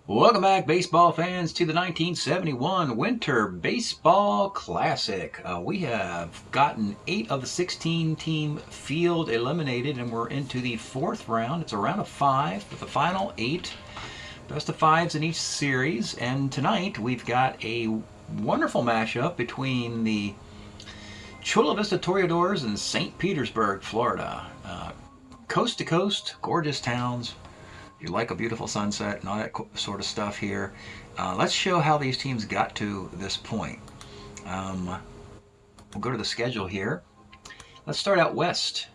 Welcome back, baseball fans, to the 1971 Winter Baseball Classic. We have gotten 8 of the 16-team field eliminated, and we're into the 4th round. It's a round of 5 with the final 8. Best of 5s in each series. And tonight we've got a wonderful mashup between the Chula Vista Toreadors and St. Petersburg, Florida. Coast to coast, gorgeous towns. You like a beautiful sunset and all that sort of stuff here. Let's show how these teams got to this point. We'll go to the schedule here. Let's start out west.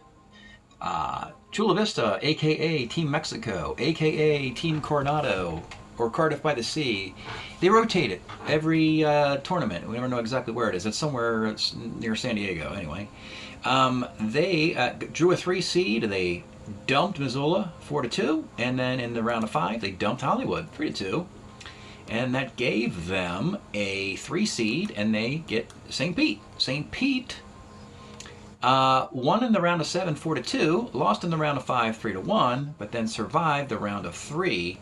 Chula Vista, a.k.a. Team Mexico, a.k.a. Team Coronado, or Cardiff by the Sea. They rotate it every tournament. We never know exactly where it is. It's somewhere near San Diego, anyway. They drew a 3 seed. They dumped Missoula 4-2, and then in the round of 5 they dumped Hollywood 3-2, and that gave them a 3 seed, and they get St. Pete. St. Pete won in the round of 7 4-2, lost in the round of 5 3-1, but then survived the round of 3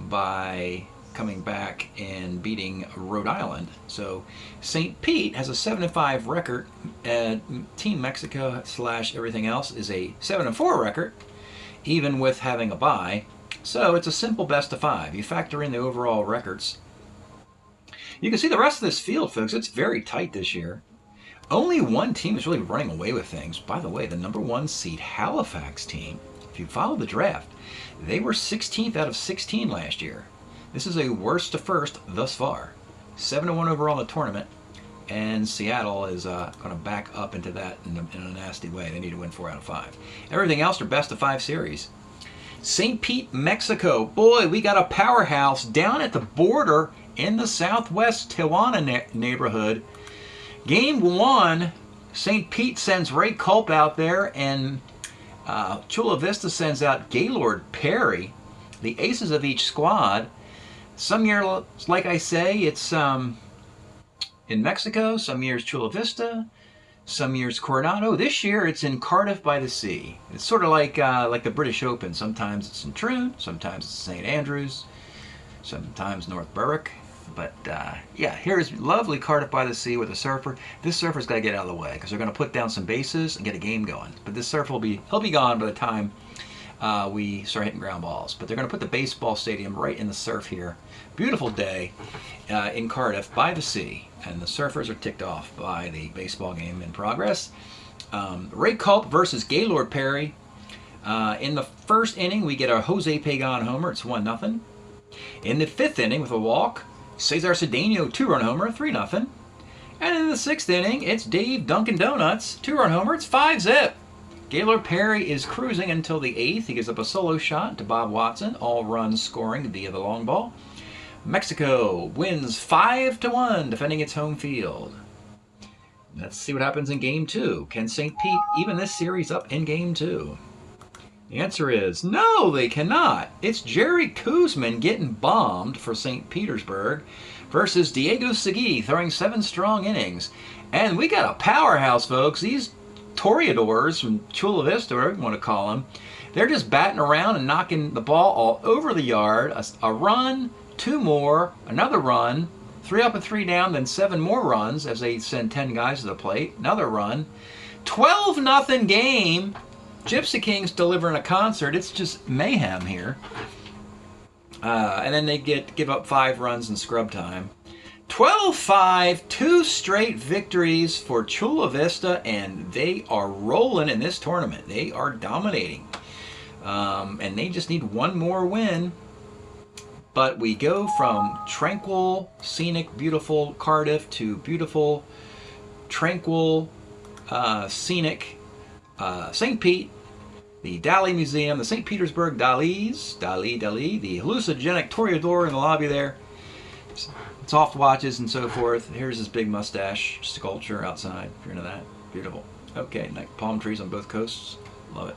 by coming back and beating Rhode Island. So St. Pete has a 7-5 record. Team Mexico / everything else is a 7-4 record, even with having a bye. So it's a simple best of 5. You factor in the overall records. You can see the rest of this field, folks. It's very tight this year. Only one team is really running away with things. By the way, the number 1 seed Halifax team, if you follow the draft, they were 16th out of 16 last year. This is a worst to first thus far. 7-1 overall in the tournament, and Seattle is going to back up into that in a nasty way. They need to win 4 out of 5. Everything else are best of 5 series. St. Pete, Mexico. Boy, we got a powerhouse down at the border in the southwest Tijuana neighborhood. Game 1, St. Pete sends Ray Culp out there, and Chula Vista sends out Gaylord Perry, the aces of each squad. Some years, like I say, it's in Mexico. Some years Chula Vista. Some years Coronado. This year it's in Cardiff by the Sea. It's sort of like the British Open. Sometimes it's in Troon. Sometimes it's St. Andrews. Sometimes North Berwick. But yeah, here's lovely Cardiff by the Sea with a surfer. This surfer's got to get out of the way because they're going to put down some bases and get a game going. But this surfer he'll be gone by the time we start hitting ground balls. But they're going to put the baseball stadium right in the surf here. Beautiful day in Cardiff by the sea, and the surfers are ticked off by the baseball game in progress. Ray Culp versus Gaylord Perry. In the first inning, we get a Jose Pagan homer. It's 1-0. In the 5th inning, with a walk, Cesar Cedeno 2-run homer, 3-0. And in the 6th inning, it's Dave Dunkin' Donuts 2-run homer. It's 5-zip. Gaylord Perry is cruising until the 8th. He gives up a solo shot to Bob Watson, all runs scoring via the long ball. Mexico wins 5-1, defending its home field. Let's see what happens in Game 2. Can St. Pete even this series up in Game 2? The answer is no, they cannot. It's Jerry Kuzman getting bombed for St. Petersburg versus Diego Segui throwing 7 strong innings. And we got a powerhouse, folks. These Toreadors from Chula Vista, whatever you want to call them, they're just batting around and knocking the ball all over the yard. A run, 2 more, another run, 3 up and 3 down, then 7 more runs as they send 10 guys to the plate. Another run. 12-0 game. Gypsy Kings delivering a concert. It's just mayhem here. And then they give up 5 runs in scrub time. 12-5, 2 straight victories for Chula Vista, and they are rolling in this tournament. They are dominating. And they just need 1 more win. But we go from tranquil, scenic, beautiful Cardiff to beautiful, tranquil, scenic St. Pete, the Dali Museum, the St. Petersburg Dalis, Dali, the hallucinogenic Toreador in the lobby there, soft watches and so forth. Here's his big mustache sculpture outside, if you're into that. Beautiful. Okay, like palm trees on both coasts. Love it.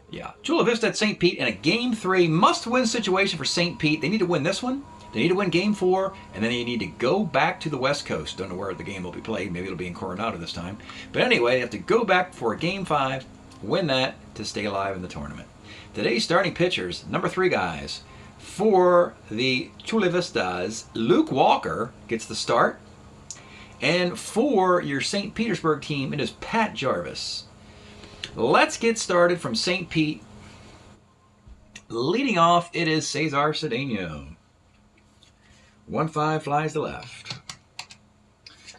Yeah, Chula Vista at St. Pete in a Game 3 must-win situation for St. Pete. They need to win this one. They need to win Game 4, and then they need to go back to the West Coast. Don't know where the game will be played. Maybe it'll be in Coronado this time. But anyway, they have to go back for a Game 5, win that to stay alive in the tournament. Today's starting pitchers, number 3 guys. For the Chula Vistas, Luke Walker gets the start. And for your St. Petersburg team, it is Pat Jarvis. Let's get started from St. Pete. Leading off, it is Cesar Cedeno. 1-5 flies to left.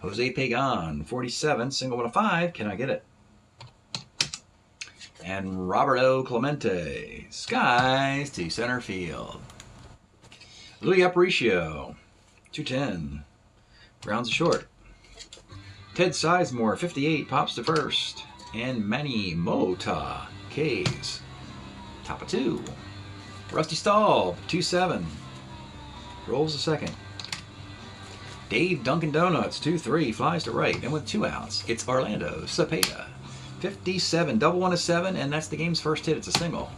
Jose Pagan, 47, single 1 of 5. Can I get it? And Roberto Clemente, skies to center field. Louis Aparicio, 210, grounds to short. Ted Sizemore, 58, pops to first. And Manny Mota, K's, top of 2. Rusty Staub, 2-7, rolls to second. Dave Dunkin' Donuts, 2-3, flies to right. And with 2 outs, it's Orlando Cepeda, 57, double 1 of 7, and that's the game's first hit. It's a single.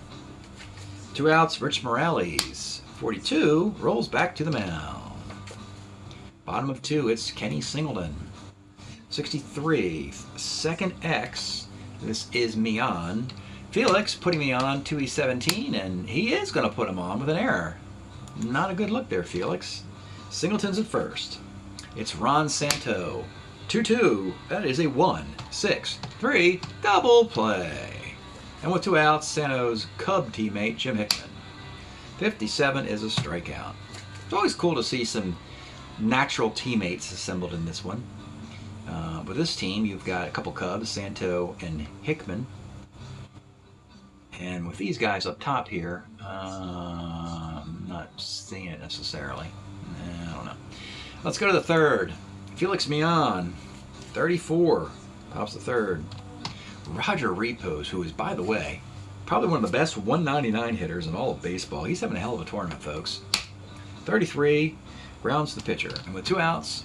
2 outs, Rich Morales, 42, rolls back to the mound. Bottom of 2, it's Kenny Singleton, 63, second X. This is Mian. Felix putting me on 2E17, and he is going to put him on with an error. Not a good look there, Felix. Singleton's at first. It's Ron Santo, 2-2. That is a 1-6-3 double play. And with 2 outs, Santo's Cub teammate Jim Hickman. 57 is a strikeout. It's always cool to see some natural teammates assembled in this one. With this team, you've got a couple Cubs, Santo and Hickman. And with these guys up top here, I'm not seeing it necessarily. I don't know. Let's go to the third. Felix Mian, 34, pops the third. Roger Repos, who is, by the way, probably one of the best 199 hitters in all of baseball. He's having a hell of a tournament, folks. 33, grounds the pitcher. And with 2 outs,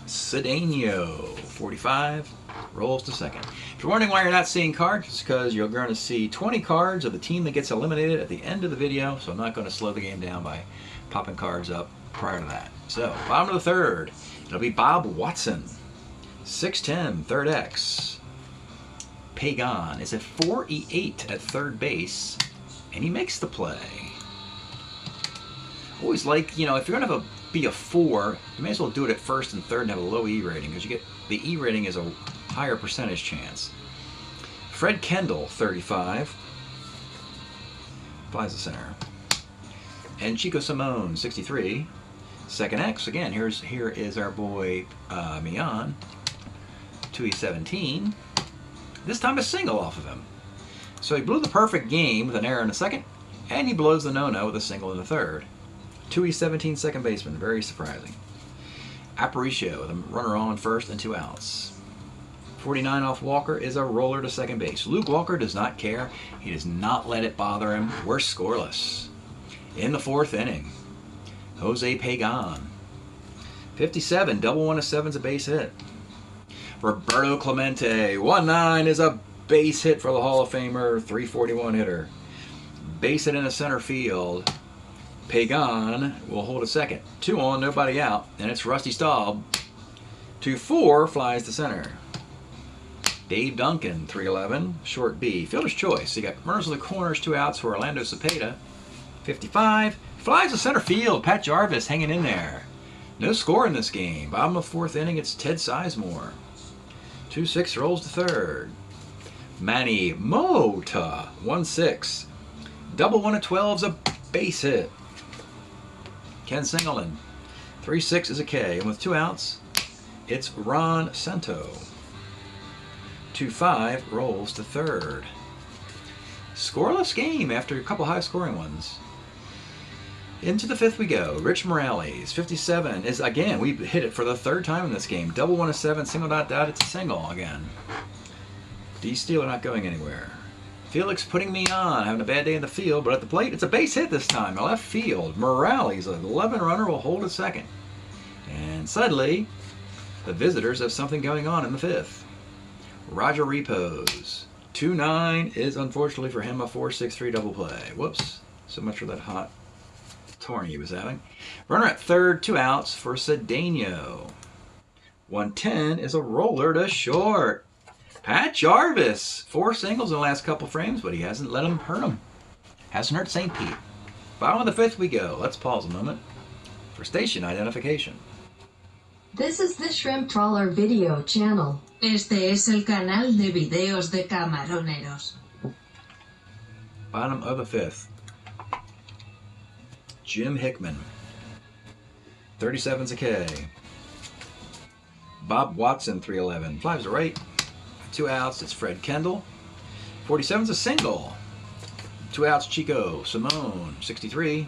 Cedeno, 45, rolls to second. If you're wondering why you're not seeing cards, it's because you're going to see 20 cards of the team that gets eliminated at the end of the video, so I'm not going to slow the game down by popping cards up prior to that. So, bottom of the third, it'll be Bob Watson, 6'10", third X. Pagan is at 4E8 at third base, and he makes the play. Always like, if you're going to be a 4, you may as well do it at first and third and have a low E rating, because you get the E rating is a higher percentage chance. Fred Kendall, 35, flies the center. And Chico Simone, 63, second X. Again, here is our boy Mian, 2E17. This time a single off of him. So he blew the perfect game with an error in the second, and he blows the no-no with a single in the third. 2E17 second baseman, very surprising. Aparicio with a runner on first and 2 outs. 49 off Walker is a roller to second base. Luke Walker does not care. He does not let it bother him. We're scoreless. In the 4th inning, Jose Pagan, 57, double 1 of 7's a base hit. Roberto Clemente, 1-9 is a base hit for the Hall of Famer, 341 hitter. Base hit in the center field. Pagan will hold a second. 2 on, nobody out, and it's Rusty Staub. 2-4 flies to center. Dave Duncan, 311, short B. Fielder's choice. You got runners in the corners, 2 outs for Orlando Cepeda. 55, flies to center field. Pat Jarvis hanging in there. No score in this game. Bottom of 4th inning, it's Ted Sizemore. 2-6 rolls to third. Manny Mota, 1-6. Double 1 of 12's a base hit. Ken Singleton, 3-6 is a K. And with 2 outs, it's Ron Santo. 2-5 rolls to third. Scoreless game after a couple high-scoring ones. Into the 5th we go. Rich Morales, 57, is again, we hit it for the 3rd time in this game. Double 1 of 7, single dot dot, it's a single again. D Steeler not going anywhere. Felix putting me on, having a bad day in the field, but at the plate, it's a base hit this time, left field. Morales, an 11 runner, will hold at second. And suddenly, the visitors have something going on in the 5th. Roger Repos, 2-9 is unfortunately for him a 4-6-3 double play. Whoops, so much for that hot torn he was having. Runner at third, 2 outs for Cedeno. 110 is a roller to short. Pat Jarvis, 4 singles in the last couple frames, but he hasn't let him hurt him. Hasn't hurt St. Pete. Bottom of the fifth we go. Let's pause a moment for station identification. This is the Shrimp Trawler video channel. Este es el canal de videos de camaroneros. Bottom of the fifth. Jim Hickman. 37's a K. Bob Watson, 311. Flies to right. 2 outs, it's Fred Kendall. 47's a single. 2 outs, Chico Simone, 63.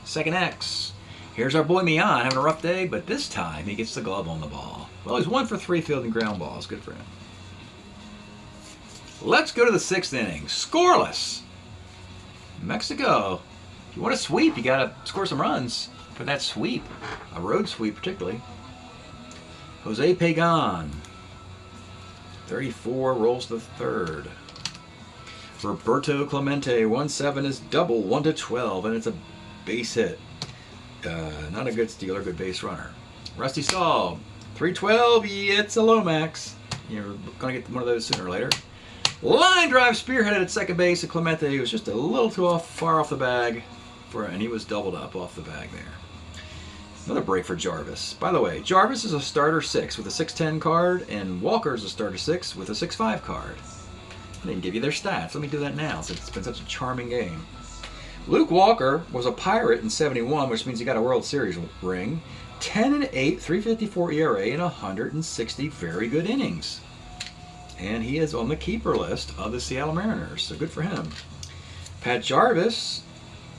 Second X. Here's our boy Mian having a rough day, but this time he gets the glove on the ball. Well, he's 1 for 3 fielding ground balls. Good for him. Let's go to the 6th inning. Scoreless. Mexico. If you want to sweep, you got to score some runs for that sweep. A road sweep, particularly. Jose Pagan. 34 rolls the third. Roberto Clemente, 1-7 is double, 1-12, and it's a base hit. Not a good stealer, good base runner. Rusty Stahl, 312, it's a Lomax. You're going to get one of those sooner or later. Line drive spearheaded at second base, and Clemente was just a little too far off the bag, and he was doubled up off the bag there. Another break for Jarvis. By the way, Jarvis is a starter 6 with a 6'10 card, and Walker is a starter 6 with a 6'5 card. I didn't give you their stats. Let me do that now since it's been such a charming game. Luke Walker was a Pirate in 71, which means he got a World Series ring. 10-8, 354 ERA, and 160 very good innings. And he is on the keeper list of the Seattle Mariners, so good for him. Pat Jarvis,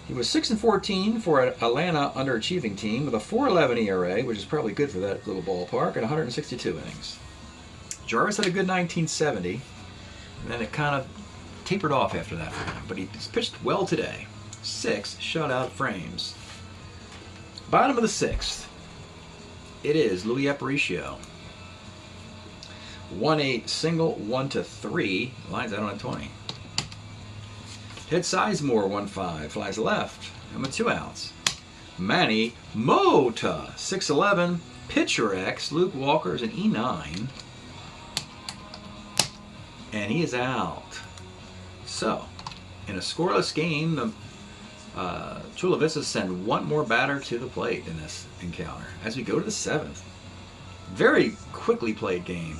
he was 6-14 for an Atlanta underachieving team with a 4.11 ERA, which is probably good for that little ballpark, and 162 innings. Jarvis had a good 1970. And then it kind of tapered off after that for him. But he's pitched well today. 6 shutout frames. Bottom of the 6th. It is Louis Aparicio. 1-8 single, 1-3. Lines out on a 20. Ted Sizemore, 1-5. Flies left. And with 2 outs. Manny Mota, 6'11. Pitcher X. Luke Walker is an E9. And he is out. So, in a scoreless game, the Chula Vista send one more batter to the plate in this encounter. As we go to the 7th. Very quickly played game.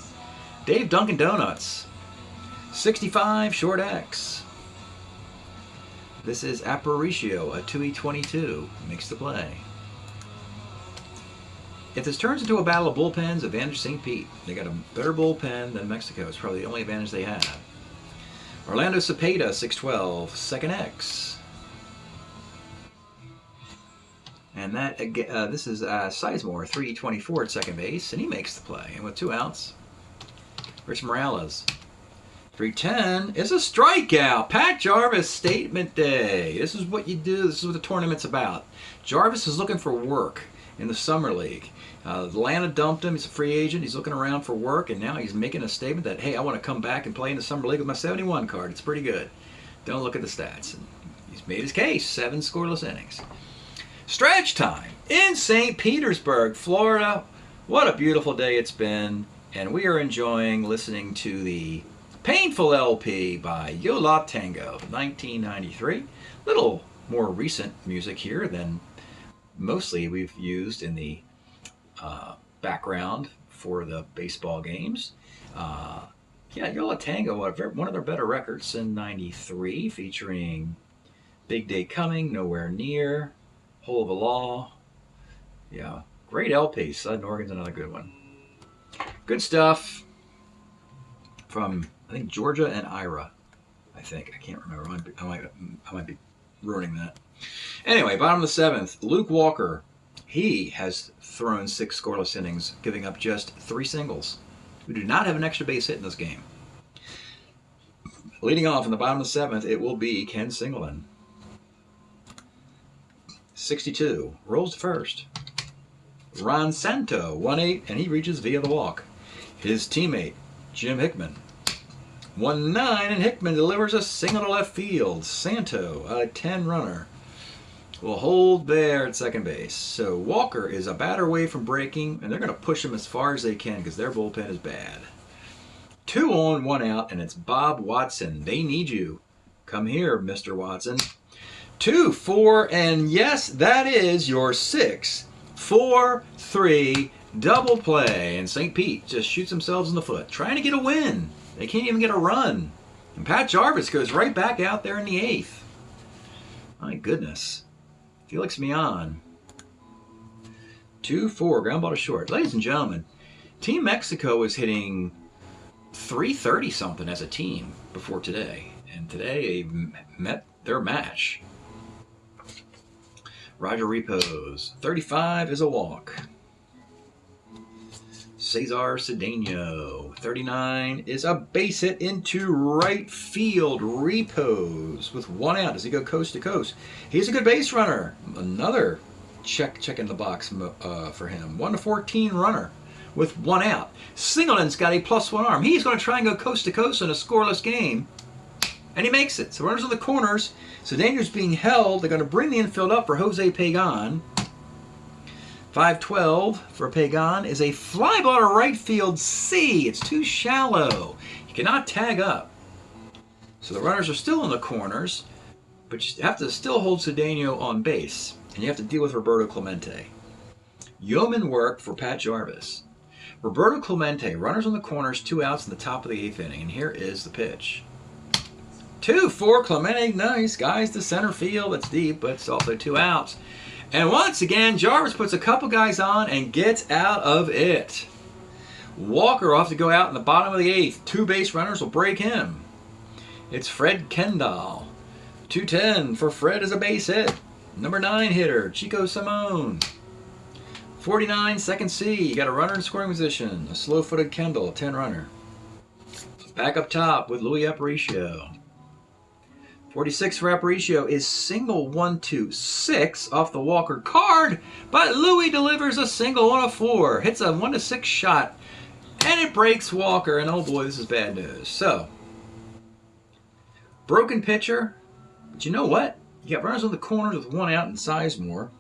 Dave Dunkin' Donuts. 65, short X. This is Aparicio, a 2E22. Makes the play. If this turns into a battle of bullpens, advantage St. Pete. They got a better bullpen than Mexico. It's probably the only advantage they have. Orlando Cepeda, 6'12", second X. And that this is Sizemore, 324 at second base, and he makes the play. And with 2 outs, Rich Morales, 310 is a strikeout. Pat Jarvis statement day. This is what you do. This is what the tournament's about. Jarvis is looking for work in the summer league. Atlanta dumped him. He's a free agent. He's looking around for work, and now he's making a statement that, hey, I want to come back and play in the summer league with my 71 card. It's pretty good. Don't look at the stats. And he's made his case. 7 scoreless innings. Stretch time in St. Petersburg, Florida. What a beautiful day it's been, and we are enjoying listening to the Painful LP by Yo La Tengo, 1993. Little more recent music here than mostly we've used in the background for the baseball games. Yeah, Yo La Tengo, one of their better records in 93, featuring Big Day Coming, Nowhere Near, Whole of a Law. Yeah, great LP. Sudden Organ's another good one. Good stuff from, I think, Georgia and Ira. I think. I can't remember. I might be ruining that. Anyway, bottom of the 7th, Luke Walker. He has thrown 6 scoreless innings, giving up just 3 singles. We do not have an extra base hit in this game. Leading off in the bottom of the 7th, it will be Ken Singleton. 62, rolls to first. Ron Santo, 1-8, and he reaches via the walk. His teammate, Jim Hickman. 1-9, and Hickman delivers a single to left field. Santo, a 10 runner, will hold there at second base. So Walker is a batter away from breaking, and they're going to push him as far as they can because their bullpen is bad. 2 on, 1 out, and it's Bob Watson. They need you. Come here, Mr. Watson. 2, 4, and yes, that is your 6, 4, 3 double play. And St. Pete just shoots themselves in the foot, trying to get a win. They can't even get a run. And Pat Jarvis goes right back out there in the 8th. My goodness. Felix Mian. 2-4, ground ball to short. Ladies and gentlemen, Team Mexico was hitting 330 something as a team before today. And today they met their match. Roger Repos. 35 is a walk. Cesar Cedeno. 39 is a base hit into right field. Repos with 1 out. Does he go coast to coast? He's a good base runner. Another check in the box for him. 1-14 runner with 1 out. Singleton's got a +1 arm. He's going to try and go coast to coast in a scoreless game. And he makes it. So runners on the corners. Cedeno's being held. They're going to bring the infield up for Jose Pagan. 5-12 for Pagan is a fly ball to right field C. It's too shallow. He cannot tag up. So the runners are still in the corners, but you have to still hold Cedeno on base. And you have to deal with Roberto Clemente. Yeoman work for Pat Jarvis. Roberto Clemente, runners on the corners, 2 outs in the top of the 8th inning. And here is the pitch. 2-4 Clemente, nice. Guys to center field. It's deep, but it's also 2 outs. And once again, Jarvis puts a couple guys on and gets out of it. Walker will have to go out in the bottom of the 8th. 2 base runners will break him. It's Fred Kendall. 2-10 for Fred as a base hit. Number 9 hitter, Chico Simone. 49, second C. You got a runner in scoring position. A slow-footed Kendall, 10 runner. Back up top with Louis Aparicio. 46 for Aparicio is single 1-2-6 off the Walker card, but Louis delivers a single on a 4. Hits a 1-6 shot, and it breaks Walker, and oh boy, this is bad news. So, broken pitcher, but you know what? You got runners on the corners with 1 out and Sizemore.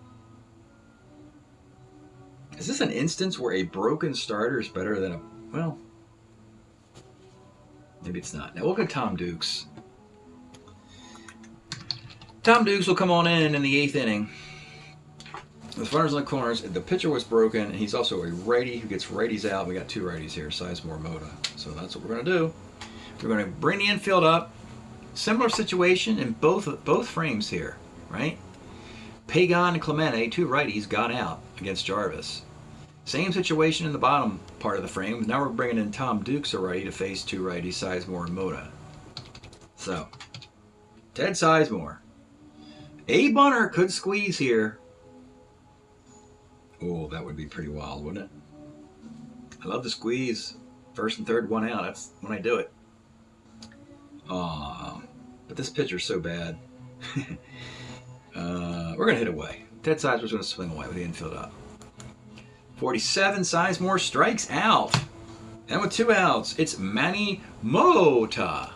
Is this an instance where a broken starter is better than a, well, maybe it's not. Now we'll go Tom Dukes. Tom Dukes will come on in the 8th inning. With runners on the corners, the pitcher was broken, and he's also a righty who gets righties out. We got 2 righties here, Sizemore, Moda. So that's what we're going to do. We're going to bring the infield up. Similar situation in both frames here, right? Pagan and Clemente, 2 righties, got out against Jarvis. Same situation in the bottom part of the frame. Now we're bringing in Tom Dukes, a righty, to face 2 righties, Sizemore and Moda. So, Ted Sizemore. A bunter could squeeze here. Oh, that would be pretty wild, wouldn't it? I love the squeeze. First and third, 1 out. That's when I do it. But this pitcher's so bad. We're going to hit away. Ted Sizemore's going to swing away with the infield up. 47, Sizemore strikes out. And with 2 outs, it's Manny Mota.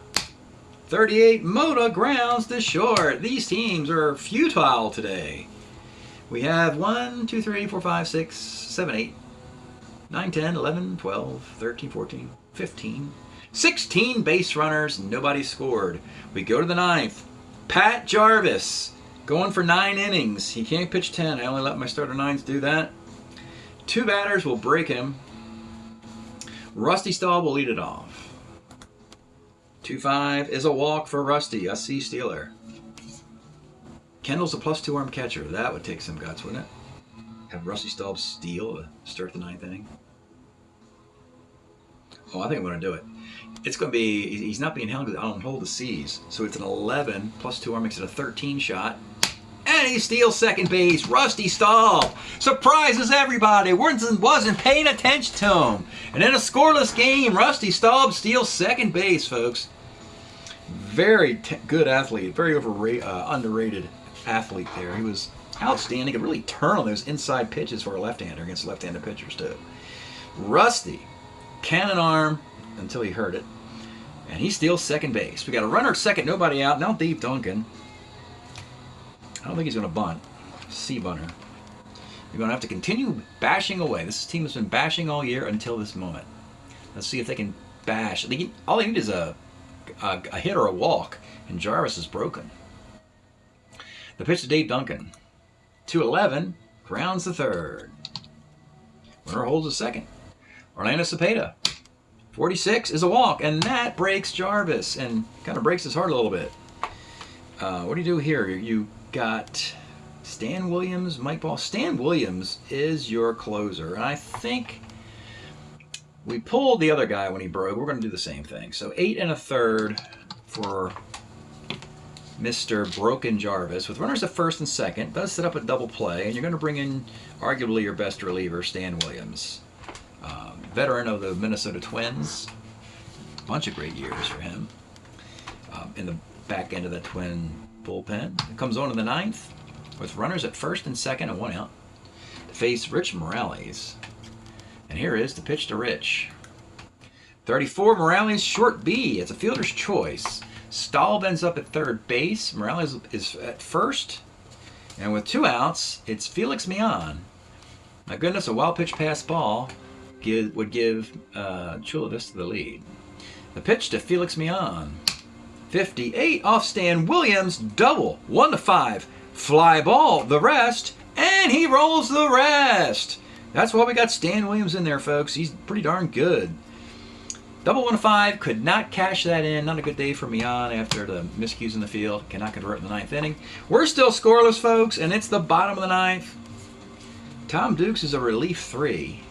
38, Mota grounds to short. These teams are futile today. We have 1, 2, 3, 4, 5, 6, 7, 8, 9, 10, 11, 12, 13, 14, 15, 16 base runners. Nobody scored. We go to the 9th. Pat Jarvis going for 9 innings. He can't pitch 10. I only let my starter 9s do that. 2 batters will break him. Rusty Stahl will lead it off. 2-5 is a walk for Rusty, a C stealer. Kendall's a +2 arm catcher. That would take some guts, wouldn't it? Have Rusty Stahl steal to start the 9th inning. Oh, I think I'm going to do it. It's going to be, he's not being held because I don't hold the C's. So it's an 11, +2 arm makes it a 13 shot. And he steals second base. Rusty Stahl surprises everybody. Wasn't paying attention to him. And in a scoreless game, Rusty Stahl steals second base, folks. Very good athlete. Very underrated athlete there. He was outstanding. Could really turn on those inside pitches for a left-hander against left-handed pitchers, too. Rusty, cannon arm until he hurt it. And he steals second base. We got a runner at second, nobody out. Now Dave Duncan. I don't think he's going to bunt. C bunter. You're going to have to continue bashing away. This team has been bashing all year until this moment. Let's see if they can bash. All they need is a hit or a walk, and Jarvis is broken. The pitch to Dave Duncan. 2-11, grounds the third. Runner holds the second. Orlando Cepeda. 46 is a walk, and that breaks Jarvis and kind of breaks his heart a little bit. What do you do here? You got Stan Williams, Mike Ball. Stan Williams is your closer, and I think we pulled the other guy when he broke. We're going to do the same thing. So 8 1/3 for Mr. Broken Jarvis. With runners at first and second, does set up a double play, and you're going to bring in arguably your best reliever, Stan Williams. Veteran of the Minnesota Twins. Bunch of great years for him. In the back end of the Twin bullpen. It comes on in the ninth with runners at first and second and 1 out to face Rich Morales. And here is the pitch to Rich. 34, Morales, short B. It's a fielder's choice. Stahl ends up at third base. Morales is at first. And with 2 outs, it's Felix Millan. My goodness, a wild pitch pass ball would give Chula Vista the lead. The pitch to Felix Millan. 58 off Stan Williams. Double. 1-5. Fly ball. The rest. And he rolls the rest. That's why we got Stan Williams in there, folks. He's pretty darn good. Double 1-5, could not cash that in. Not a good day for Millan after the miscues in the field. Cannot convert in the 9th inning. We're still scoreless, folks, and it's the bottom of the 9th. Tom Dukes is a relief 3.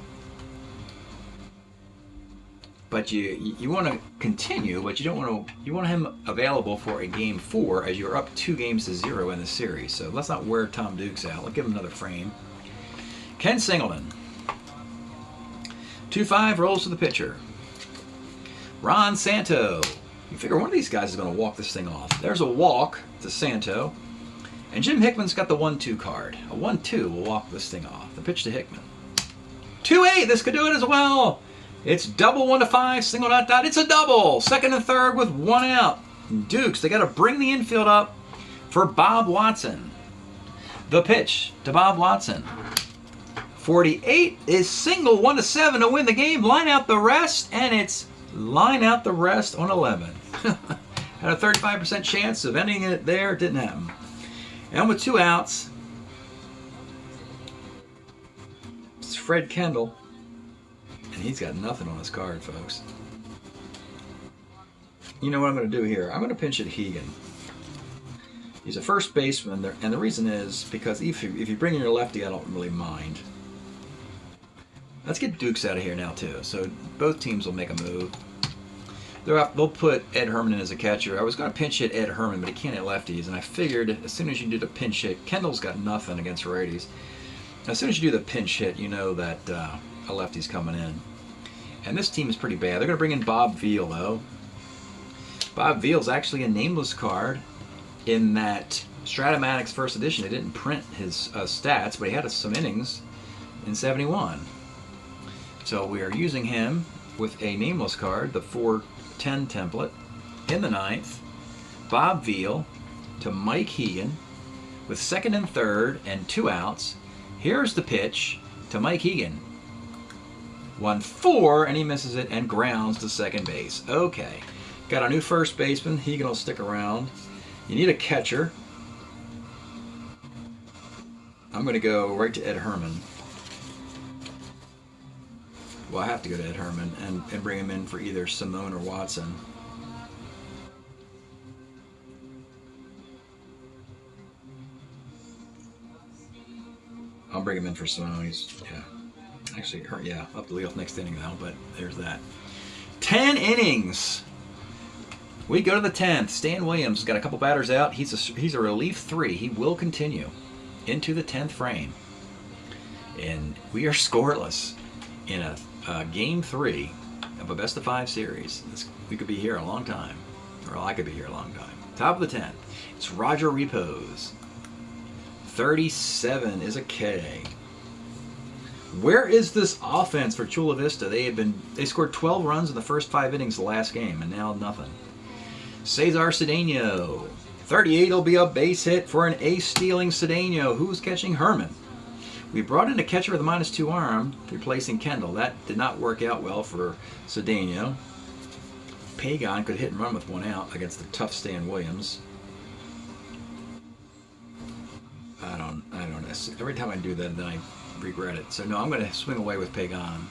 But you want to continue, but you don't want to. You want him available for a game 4 as you're up 2-0 in the series. So let's not wear Tom Dukes out. Let's give him another frame. Ken Singleton. 2-5 rolls to the pitcher. Ron Santo. You figure one of these guys is going to walk this thing off. There's a walk to Santo. And Jim Hickman's got the 1-2 card. A 1-2 will walk this thing off. The pitch to Hickman. 2-8. This could do it as well. It's double 1-5. Single dot dot. It's a double. Second and third with 1 out. Dukes, they got to bring the infield up for Bob Watson. The pitch to Bob Watson. 48 is single 1-7 to win the game. Line out the rest, and it's line out the rest on 11. Had a 35% chance of ending it there. It didn't happen. And with 2 outs, it's Fred Kendall. And he's got nothing on his card, folks. You know what I'm going to do here? I'm going to pinch hit Hegan. He's a first baseman, and the reason is because if you bring in your lefty, I don't really mind. Let's get Dukes out of here now, too. So both teams will make a move. They'll put Ed Herman in as a catcher. I was going to pinch hit Ed Herman, but he can't hit lefties. And I figured as soon as you do the pinch hit, Kendall's got nothing against righties. As soon as you do the pinch hit, you know that a lefty's coming in. And this team is pretty bad. They're going to bring in Bob Veal, though. Bob Veal's actually a nameless card in that Strat-O-Matic's first edition. They didn't print his stats, but he had some innings in 71. So we are using him with a nameless card, the 410 template, in the 9th. Bob Veal to Mike Hegan with second and third and 2 outs. Here's the pitch to Mike Hegan. 1-4, and he misses it and grounds to second base. Okay. Got a new first baseman. Hegan will stick around. You need a catcher. I'm going to go right to Ed Herman. Well, I have to go to Ed Herman and bring him in for either Simone or Watson. I'll bring him in for Simone. He's, yeah. Actually, yeah, up the leadoff next inning now, but there's that. 10 innings. We go to the 10th. Stan Williams has got a couple batters out. He's a relief 3. He will continue into the 10th frame. And we are scoreless in a game 3 of a best-of-5 series. We could be here a long time. Or I could be here a long time. Top of the 10th. It's Roger Repos. 37 is a K. Where is this offense for Chula Vista? They scored 12 runs in the first 5 innings of the last game, and now nothing. Cesar Cedeno. 38 will be a base hit for an ace-stealing Cedeno. Who's catching Herman? We brought in a catcher with a -2 arm, replacing Kendall. That did not work out well for Cedeno. Pagan could hit and run with 1 out against the tough Stan Williams. Yes, every time I do that, then I regret it. So no, I'm going to swing away with Pagan.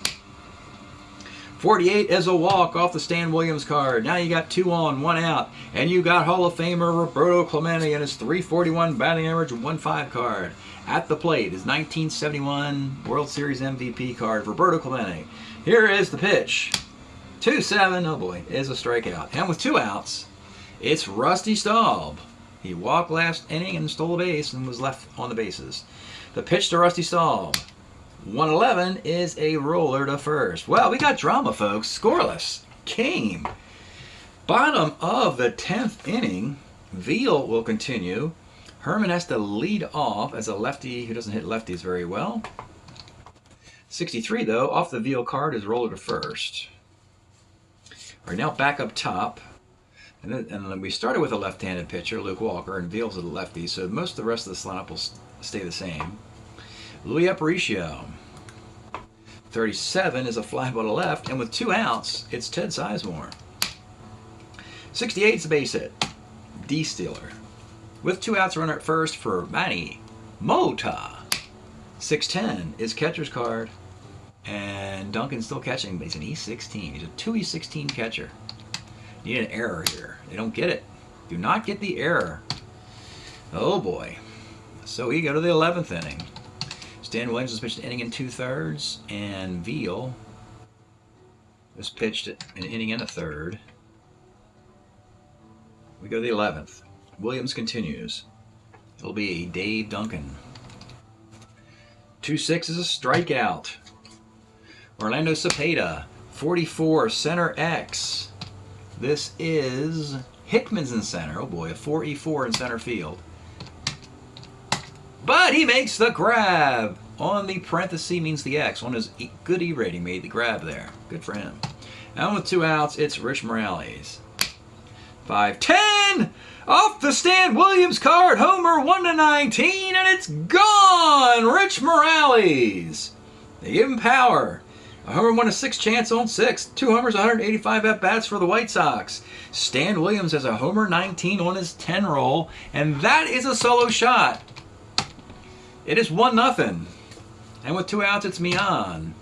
48 is a walk off the Stan Williams card. Now you got 2 on, 1 out. And you got Hall of Famer Roberto Clemente and his .341 batting average 1.5 card. At the plate is 1971 World Series MVP card, Roberto Clemente. Here is the pitch. 2-7, oh boy, is a strikeout. And with 2 outs, it's Rusty Staub. He walked last inning and stole a base and was left on the bases. The pitch to Rusty Staub. 111 is a roller to first. Well, we got drama, folks. Scoreless game. Bottom of the 10th inning. Veal will continue. Herman has to lead off as a lefty who doesn't hit lefties very well. 63, though, off the Veal card is roller to first. All right, now back up top. And then we started with a left-handed pitcher, Luke Walker, and Veal's a lefty, so most of the rest of this lineup will stay the same. Louis Aparicio. 37 is a fly ball to left, and with 2 outs, it's Ted Sizemore. 68 is a base hit. D-Stealer. With 2 outs, runner at first for Manny Mota. 610 is catcher's card, and Duncan's still catching, but he's an E16. He's a 2E16 catcher. Need an error here. They don't get it. Do not get the error. Oh boy. So we go to the 11th inning. Stan Williams was pitched an inning and 2/3, and Veal was pitched an inning and a third. We go to the 11th. Williams continues. It'll be a Dave Duncan. 2-6 is a strikeout. Orlando Cepeda, 44, center X. This is Hickman's in center. Oh boy, a 4E4 in center field. But he makes the grab. On the parenthesis means the X. On his good E rating made the grab there. Good for him. And with 2 outs, it's Rich Morales. 5-10! Off the Stan Williams card. Homer 1/19, and it's gone! Rich Morales. They give him power. A homer won a 6 chance on 6. 2 homers, 185 at-bats for the White Sox. Stan Williams has a homer 19 on his 10 roll, and that is a solo shot. It is 1-0. And with 2 outs, it's Mian.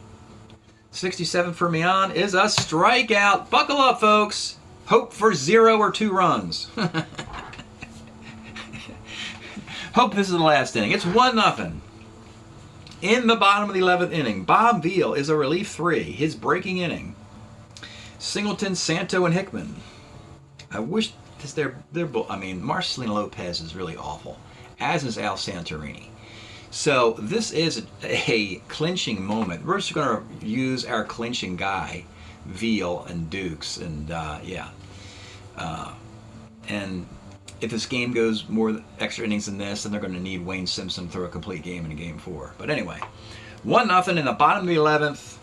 67 for Mian is a strikeout. Buckle up, folks. Hope for 0 or 2 runs. Hope this is the last inning. It's 1-0. In the bottom of the 11th inning, Bob Veal is a relief 3, his breaking inning. Singleton, Santo, and Hickman. I wish Marcelino Lopez is really awful, as is Al Santorini. So this is a clinching moment. We're just going to use our clinching guy, Veal and Dukes, and and if this game goes more extra innings than this, then they're going to need Wayne Simpson to throw a complete game in Game 4. But anyway, 1-0 in the bottom of the 11th.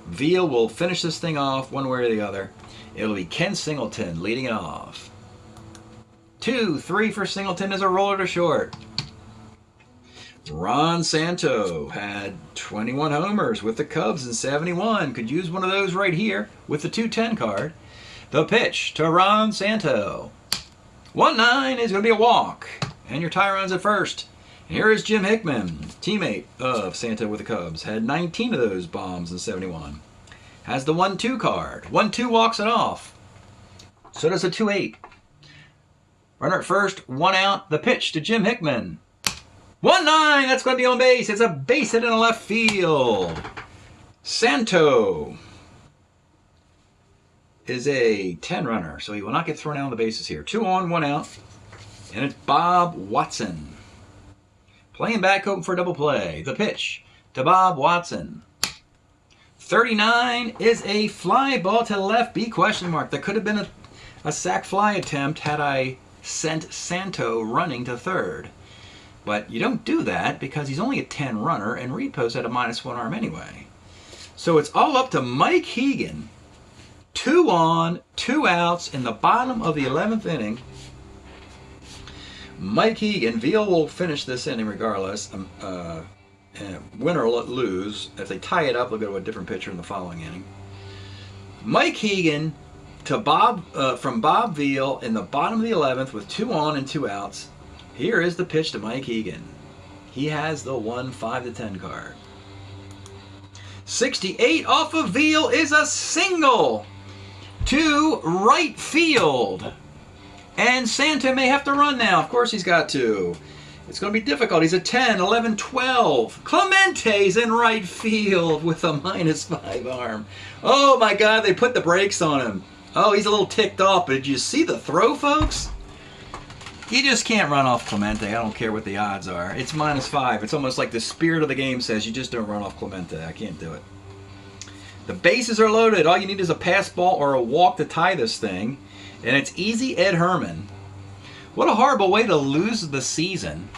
Veal will finish this thing off one way or the other. It'll be Ken Singleton leading it off. 2-3 for Singleton is a roller to short. Ron Santo had 21 homers with the Cubs in 71. Could use one of those right here with the 210 card. The pitch to Ron Santo. 1-9 is going to be a walk. And your tie runs at first. And here is Jim Hickman, teammate of Santo with the Cubs. Had 19 of those bombs in 71. Has the 1-2 card. 1-2 walks it off. So does a 2-8. Runner at first, 1 out. The pitch to Jim Hickman. 1-9, that's going to be on base. It's a base hit in the left field. Santo is a 10 runner, so he will not get thrown out on the bases here. 2 on, 1 out. And it's Bob Watson. Playing back, hoping for a double play. The pitch to Bob Watson. 39 is a fly ball to left, B question mark. That could have been a sac fly attempt had I sent Santo running to third. But you don't do that because he's only a 10 runner and Reedpost had a -1 arm anyway. So it's all up to Mike Hegan. 2 on, 2 outs in the bottom of the 11th inning. Mike Hegan, Veal will finish this inning regardless. Win or lose. If they tie it up, they'll go to a different pitcher in the following inning. Mike Hegan to from Bob Veal in the bottom of the 11th with 2 on and 2 outs. Here is the pitch to Mike Hegan. He has the 1 5-10 card. 68 off of Veal is a single to right field. And Santa may have to run now. Of course he's got to. It's going to be difficult. He's a 10, 11, 12. Clemente's in right field with a -5 arm. Oh my God, they put the brakes on him. Oh, he's a little ticked off, but did you see the throw, folks? You just can't run off Clemente. I don't care what the odds are. It's -5. It's almost like the spirit of the game says you just don't run off Clemente. I can't do it. The bases are loaded. All you need is a pass ball or a walk to tie this thing. And it's easy Ed Herman. What a horrible way to lose the season,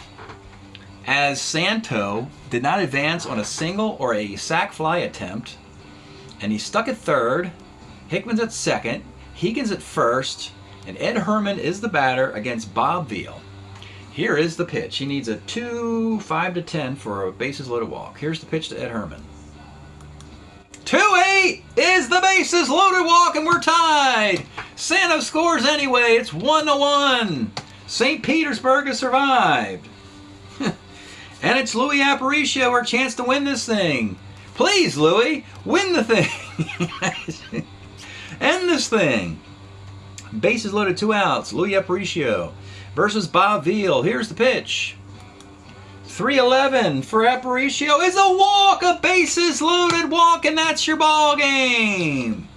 as Santo did not advance on a single or a sac fly attempt. And he's stuck at third. Hickman's at second. Hegan's at first. And Ed Herman is the batter against Bob Veal. Here is the pitch. He needs a 2 5-10 for a bases loaded walk. Here's the pitch to Ed Herman. 2-8 is the bases loaded walk, and we're tied. Santo scores anyway. It's 1-1. St. Petersburg has survived. And it's Louis Aparicio, our chance to win this thing. Please, Louis, win the thing. End this thing. Bases loaded, 2 outs. Louis Aparicio versus Bob Veal. Here's the pitch. 3-11 for Aparicio is a walk, a bases loaded walk, and that's your ball game.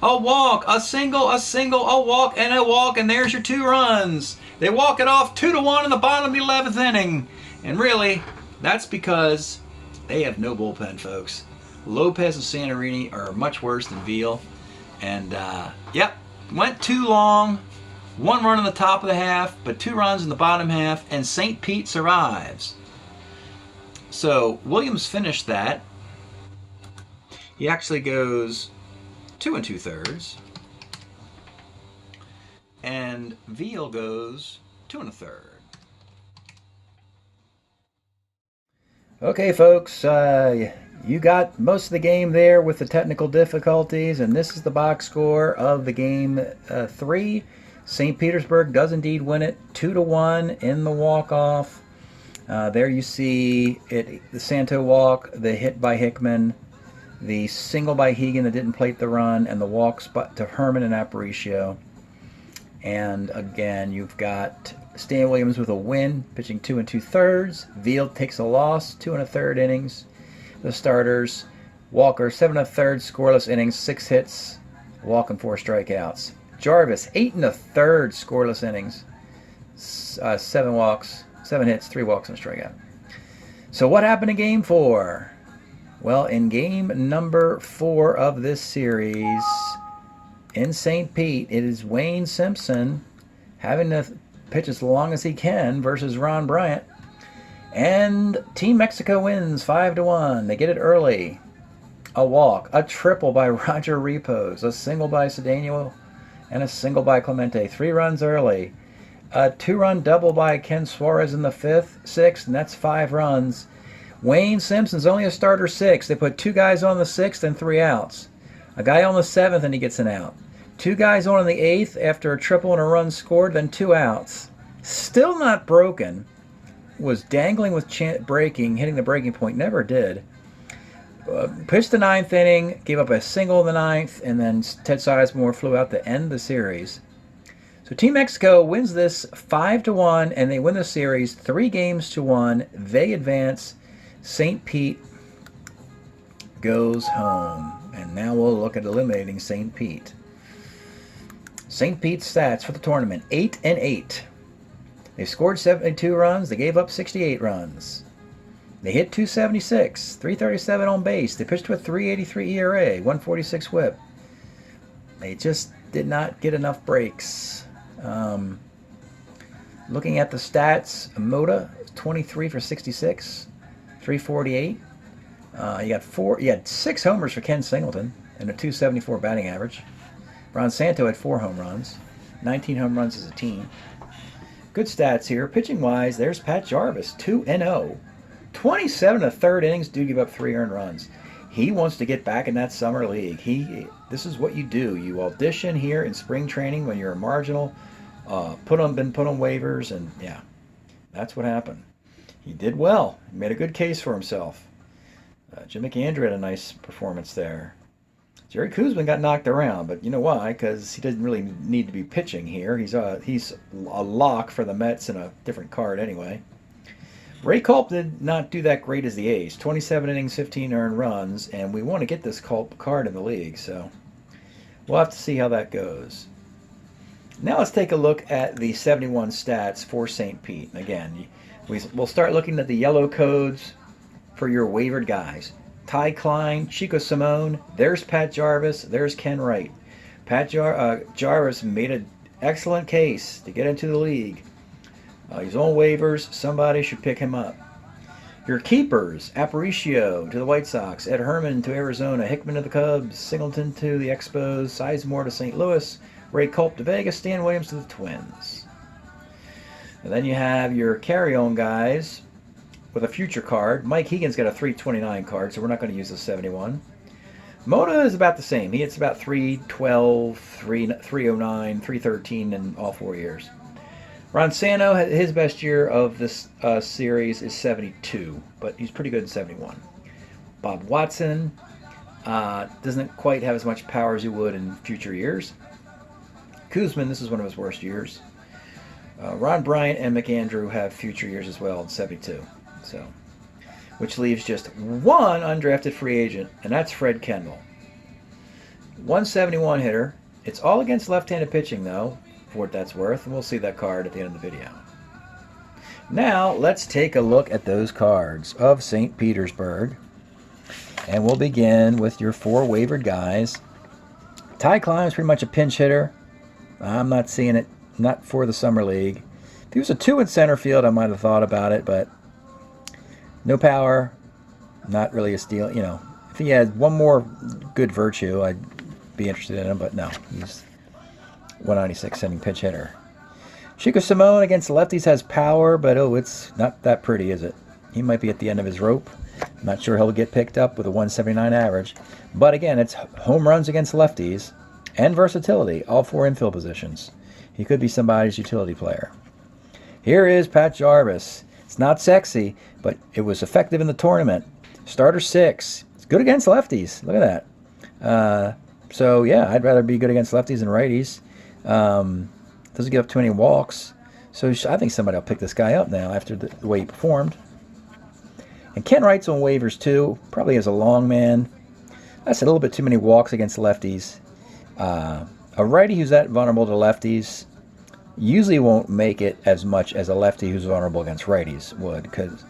A walk, a single, a walk, and there's your 2 runs. They walk it off 2-1 in the bottom of the 11th inning. And really, that's because they have no bullpen, folks. Lopez and Santorini are much worse than Veal. And, yep, went too long. 1 run in the top of the half, but 2 runs in the bottom half, and St. Pete survives. So Williams finished that. He actually goes 2 2/3. And Veal goes 2 1/3. Okay, folks, you got most of the game there with the technical difficulties, and this is the box score of the game 3. St. Petersburg does indeed win it 2-1 in the walk-off. There you see it, the Santo walk, the hit by Hickman, the single by Hegan that didn't plate the run, and the walks to Herman and Aparicio. And again, you've got Stan Williams with a win, pitching 2 2/3. Veal takes a loss, 2 1/3 innings. The starters, Walker, 7 1/3 scoreless innings, 6 hits, walk and 4 strikeouts. Jarvis, 8 1/3 scoreless innings, 7 walks, 7 hits, 3 walks and a strikeout. So what happened in Game 4? Well, in Game number 4 of this series, in St. Pete, it is Wayne Simpson having to pitch as long as he can versus Ron Bryant. And Team Mexico wins 5-1. They get it early. A walk, a triple by Roger Repos, a single by Cedeno, and a single by Clemente. 3 runs early. A 2-run double by Ken Suarez in the 5th, 6th, and that's 5 runs. Wayne Simpson's only a starter 6. They put 2 guys on the 6th and 3 outs. A guy on the 7th and he gets an out. 2 guys on in the 8th after a triple and a run scored, then 2 outs. Still not broken. Was dangling with breaking, hitting the breaking point. Never did. Pitched the 9th inning, gave up a single in the 9th, and then Ted Sizemore flew out to end the series. So Team Mexico wins this 5-1, and they win the series 3-1. They advance. St. Pete goes home. And now we'll look at eliminating St. Pete. St. Pete's stats for the tournament, 8-8. They scored 72 runs. They gave up 68 runs. They hit 276, 337 on base. They pitched with 383 ERA, 146 whip. They just did not get enough breaks. Looking at the stats, Moda, 23 for 66, 348. You had 6 homers for Ken Singleton and a 274 batting average. Ron Santo had 4 home runs, 19 home runs as a team. Good stats here. Pitching-wise, there's Pat Jarvis, 2-0. 27 1/3 innings, do give up 3 earned runs. He wants to get back in that summer league. This is what you do. You audition here in spring training when you're a marginal, been put on waivers, and yeah, that's what happened. He did well. He made a good case for himself. Jim McAndrew had a nice performance there. Jerry Koosman got knocked around, but you know why? Because he doesn't really need to be pitching here. He's a lock for the Mets in a different card anyway. Ray Culp did not do that great as the ace. 27 innings, 15 earned runs, and we want to get this Culp card in the league, so we'll have to see how that goes. Now let's take a look at the 71 stats for St. Pete. Again, we'll start looking at the yellow codes for your waivered guys. Ty Klein, Chico Simone, there's Pat Jarvis, there's Ken Wright. Pat Jarvis made an excellent case to get into the league. He's on waivers. Somebody should pick him up. Your keepers, Aparicio to the White Sox, Ed Herman to Arizona, Hickman to the Cubs, Singleton to the Expos, Sizemore to St. Louis, Ray Culp to Vegas, Stan Williams to the Twins. And then you have your carry-on guys with a future card. Mike Hegan's got a 329 card, so we're not going to use the 71. Mota is about the same. He hits about 312, 309, 313 in all 4 years. Ron Santo, his best year of this series is 72, but he's pretty good in 71. Bob Watson doesn't quite have as much power as he would in future years. Koosman, this is one of his worst years. Ron Bryant and McAndrew have future years as well in 72. So, which leaves just one undrafted free agent, and that's Fred Kendall. 171 hitter. It's all against left-handed pitching, though, for what that's worth, and we'll see that card at the end of the video. Now, let's take a look at those cards of St. Petersburg, and we'll begin with your 4 waivered guys. Ty Klein is pretty much a pinch hitter. I'm not seeing it, not for the Summer League. If he was a 2 in center field, I might have thought about it, but no power, not really a steal. You know, if he had one more good virtue, I'd be interested in him, but no, he's 196 inning pitch hitter. Chico Simone against lefties has power, but it's not that pretty, is it? He might be at the end of his rope. I'm not sure he'll get picked up with a 179 average. But again, it's home runs against lefties and versatility, all 4 infield positions. He could be somebody's utility player. Here is Pat Jarvis. It's not sexy, but it was effective in the tournament. Starter 6. It's good against lefties. Look at that. So, yeah, I'd rather be good against lefties than righties. Doesn't give up too many walks. So I think somebody will pick this guy up now after the way he performed. And Ken Wright's on waivers, too. Probably as a long man. That's a little bit too many walks against lefties. A righty who's that vulnerable to lefties usually won't make it as much as a lefty who's vulnerable against righties would, because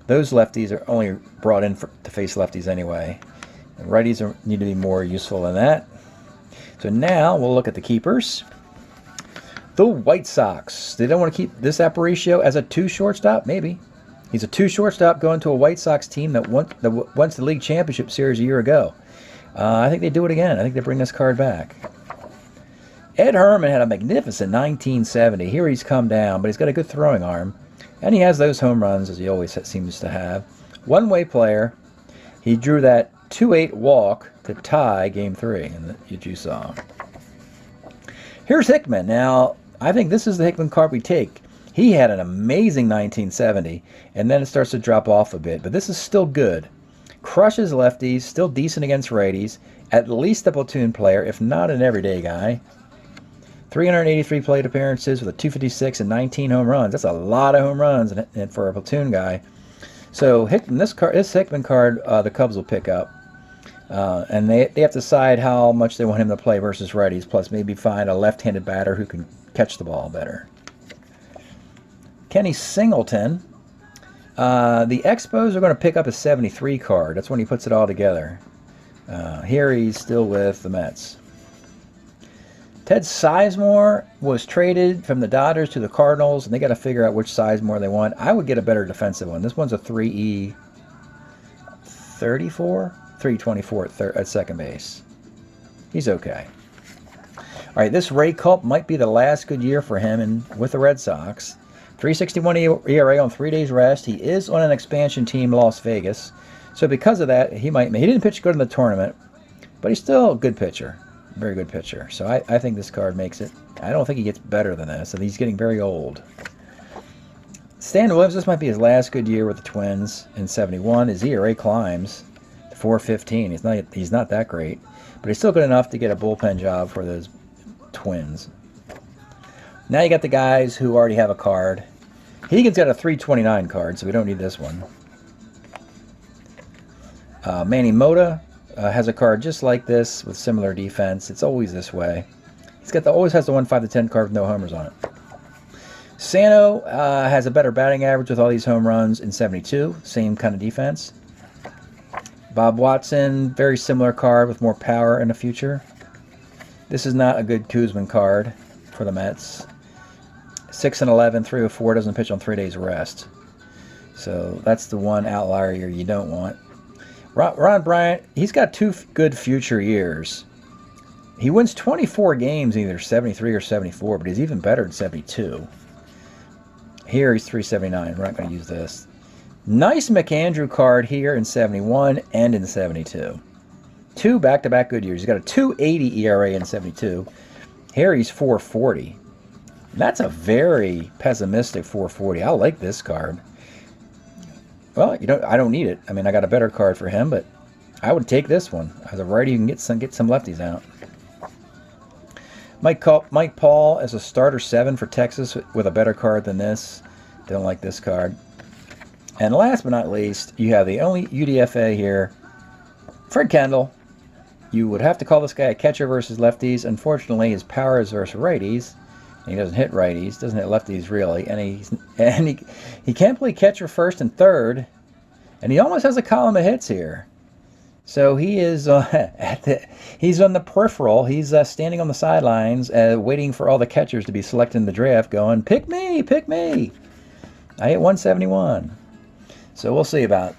those lefties are only brought in to face lefties anyway. And righties need to be more useful than that. So now we'll look at the keepers. The White Sox. They don't want to keep this Aparicio as a 2 shortstop? Maybe. He's a 2 shortstop going to a White Sox team that won the League Championship Series a year ago. I think they do it again. I think they bring this card back. Ed Herman had a magnificent 1970. Here he's come down, but he's got a good throwing arm. And he has those home runs, as he always seems to have. One-way player. He drew that 2-8 walk to tie Game 3, and you saw. Here's Hickman. Now, I think this is the Hickman card we take. He had an amazing 1970, and then it starts to drop off a bit. But this is still good. Crushes lefties, still decent against righties. At least a platoon player, if not an everyday guy. 383 plate appearances with a 256 and 19 home runs. That's a lot of home runs for a platoon guy. So this Hickman card, the Cubs will pick up. And they have to decide how much they want him to play versus righties, plus maybe find a left-handed batter who can catch the ball better. Kenny Singleton. The Expos are going to pick up a 73 card. That's when he puts it all together. Here he's still with the Mets. Ted Sizemore was traded from the Dodgers to the Cardinals, and they got to figure out which Sizemore they want. I would get a better defensive one. This one's a 3E 34? 324 at second base. He's okay. All right, this Ray Culp might be the last good year for him with the Red Sox. 361 ERA on 3 days rest. He is on an expansion team, Las Vegas. So because of that, he didn't pitch good in the tournament, but he's still a good pitcher. Very good pitcher. So I think this card makes it. I don't think he gets better than this, and he's getting very old. Stan Williams, this might be his last good year with the Twins in 71. His ERA climbs to 4.15. He's not that great, but he's still good enough to get a bullpen job for those Twins. Now you got the guys who already have a card. Hegan's got a 329 card, so we don't need this one. Manny Mota has a card just like this with similar defense. It's always this way. He's got always has the 1-5-10 card with no homers on it. Sano has a better batting average with all these home runs in 72. Same kind of defense. Bob Watson, very similar card with more power in the future. This is not a good Kuzman card for the Mets. 6-11, 304, doesn't pitch on 3 days rest. So that's the one outlier here you don't want. Ron Bryant, he's got 2 good future years. He wins 24 games, either 73 or 74, but he's even better in 72. Here he's 379. We're not going to use this. Nice McAndrew card here in 71 and in 72. 2 back-to-back good years. He's got a 2.80 ERA in 72. Here he's 4.40. That's a very pessimistic 4.40. I like this card. Well, I don't need it. I mean, I got a better card for him, but I would take this one. As a righty, you can get some lefties out. Mike Paul as a starter 7 for Texas with a better card than this. Don't like this card. And last but not least, you have the only UDFA here, Fred Kendall. You would have to call this guy a catcher versus lefties. Unfortunately, his power is versus righties. And he doesn't hit righties, doesn't hit lefties really, and he can't play catcher first and third, and he almost has a column of hits here. So he is he's on the peripheral. He's standing on the sidelines, waiting for all the catchers to be selected in the draft, going, "Pick me, pick me." I hit 171. So we'll see about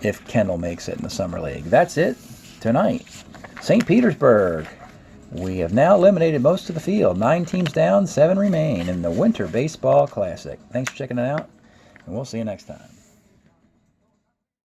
if Kendall makes it in the summer league. That's it tonight. St. Petersburg. We have now eliminated most of the field. 9 teams down, 7 remain in the Winter Baseball Classic. Thanks for checking it out, and we'll see you next time.